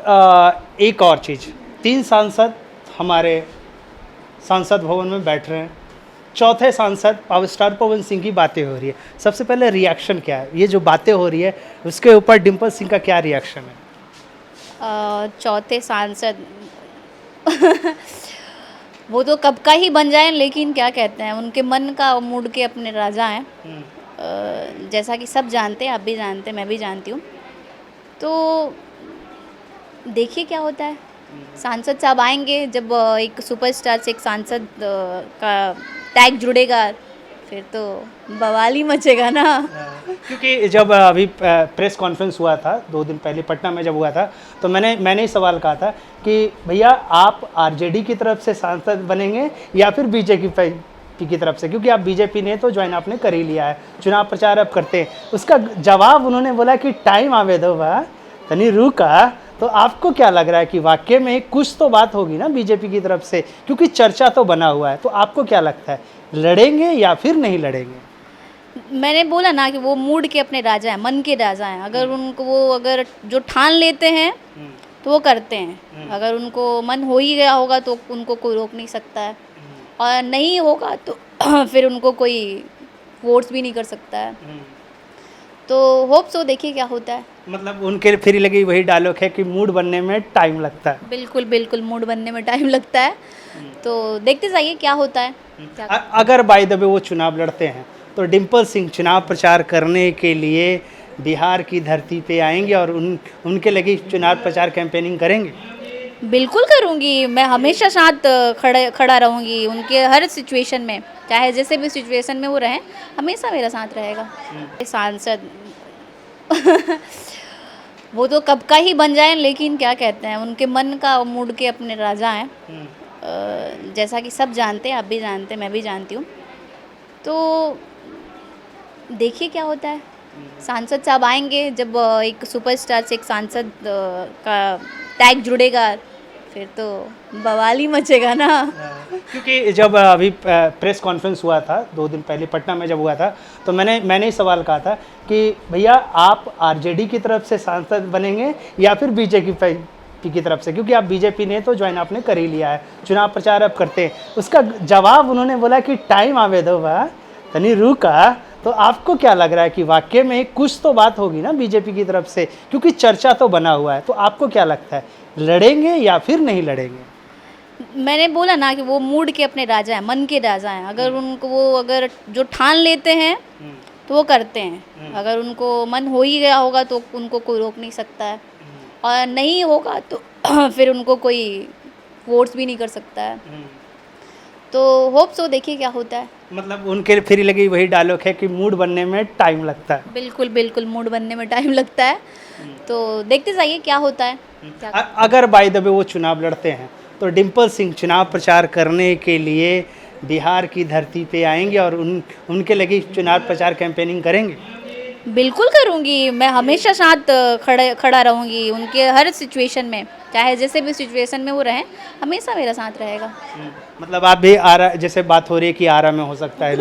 एक और चीज़, 3 सांसद हमारे सांसद भवन में बैठ रहे हैं, चौथे सांसद पावर स्टार पवन सिंह की बातें हो रही है। सबसे पहले रिएक्शन क्या है, ये जो बातें हो रही है उसके ऊपर डिम्पल सिंह का क्या रिएक्शन है? चौथे सांसद वो तो कब का ही बन जाए, लेकिन क्या कहते हैं, उनके मन का मूड के अपने राजा हैं। जैसा कि सब जानते हैं, आप भी जानते हैं, मैं भी जानती हूँ। तो देखिए क्या होता है। सांसद साहब आएंगे, जब एक सुपरस्टार से एक सांसद का टैग जुड़ेगा, फिर तो बवाल ही मचेगा ना। क्योंकि जब अभी प्रेस कॉन्फ्रेंस हुआ था 2 दिन पहले पटना में जब हुआ था, तो मैंने ही सवाल कहा था कि भैया आप आरजेडी की तरफ से सांसद बनेंगे या फिर बीजेपी की तरफ से, क्योंकि आप बीजेपी ने तो ज्वाइन आपने कर ही लिया है, चुनाव प्रचार अब करते हैं। उसका जवाब उन्होंने बोला कि टाइम आवे दो बा तनी रुका। तो आपको क्या लग रहा है कि वाकई में कुछ तो बात होगी ना बीजेपी की तरफ से, क्योंकि चर्चा तो बना हुआ है। तो आपको क्या लगता है, लड़ेंगे या फिर नहीं लड़ेंगे? मैंने बोला ना कि वो मूड के अपने राजा हैं, मन के राजा हैं। अगर उनको वो अगर जो ठान लेते हैं तो वो करते हैं। अगर उनको मन हो ही गया होगा तो उनको कोई रोक नहीं सकता है, और नहीं होगा तो फिर उनको कोई फोर्स भी नहीं कर सकता है। तो होप सो, देखिए क्या होता है। मतलब उनके फिर लगी वही डायलॉग है कि मूड बनने में टाइम लगता है। बिल्कुल बिल्कुल, मूड बनने में टाइम लगता है। तो देखते जाइए क्या होता है। क्या अगर बाय द वे वो चुनाव लड़ते हैं तो डिम्पल सिंह चुनाव प्रचार करने के लिए बिहार की धरती पे आएंगे और उनके लगी चुनाव प्रचार कैंपेनिंग करेंगे? बिल्कुल करूँगी, मैं हमेशा साथ खड़ा रहूँगी उनके हर सिचुएशन में, चाहे जैसे भी सिचुएशन में वो रहें, हमेशा मेरा साथ रहेगा। सांसद वो तो कब का ही बन जाए, लेकिन क्या कहते हैं, उनके मन का मूड के अपने राजा हैं। जैसा कि सब जानते हैं, आप भी जानते हैं, मैं भी जानती हूँ। तो देखिए क्या होता है। सांसद साहब आएंगे, जब एक सुपरस्टार से एक सांसद का टैग जुड़ेगा, फिर तो बवाल ही मचेगा ना। क्योंकि जब अभी प्रेस कॉन्फ्रेंस हुआ था 2 दिन पहले पटना में जब हुआ था, तो मैंने ही सवाल कहा था कि भैया आप आरजेडी की तरफ से सांसद बनेंगे या फिर बीजेपी की तरफ से, क्योंकि आप बीजेपी ने तो ज्वाइन आपने कर ही लिया है, चुनाव प्रचार अब करते हैं। उसका जवाब उन्होंने बोला कि टाइम आवे दो बा तनी रुका। तो आपको क्या लग रहा है कि वाकई में कुछ तो बात होगी ना बीजेपी की तरफ से, क्योंकि चर्चा तो बना हुआ है। तो आपको क्या लगता है, लड़ेंगे या फिर नहीं लड़ेंगे? मैंने बोला ना कि वो मूड के अपने राजा हैं, मन के राजा हैं। अगर उनको वो अगर जो ठान लेते हैं तो वो करते हैं। अगर उनको मन हो ही गया होगा तो उनको कोई रोक नहीं सकता है, और नहीं होगा तो फिर उनको कोई फोर्स भी नहीं कर सकता है। तो होप सो, देखिए क्या होता है। मतलब उनके फिर लगी वही डायलॉग है कि मूड बनने में टाइम लगता है। बिल्कुल बिल्कुल, मूड बनने में टाइम लगता है। तो देखते जाइए क्या होता है। क्या अगर बाय द वे वो चुनाव लड़ते हैं तो डिम्पल सिंह चुनाव प्रचार करने के लिए बिहार की धरती पे आएंगे और उनके लगी चुनाव प्रचार कैंपेनिंग करेंगे? बिल्कुल करूँगी, मैं हमेशा साथ खड़ा रहूँगी उनके हर सिचुएशन में, चाहे जैसे भी सिचुएशन में वो रहें, हमेशा मेरा साथ रहेगा। मतलब आप भी आरा, जैसे बात हो रही है कि आरा में हो सकता है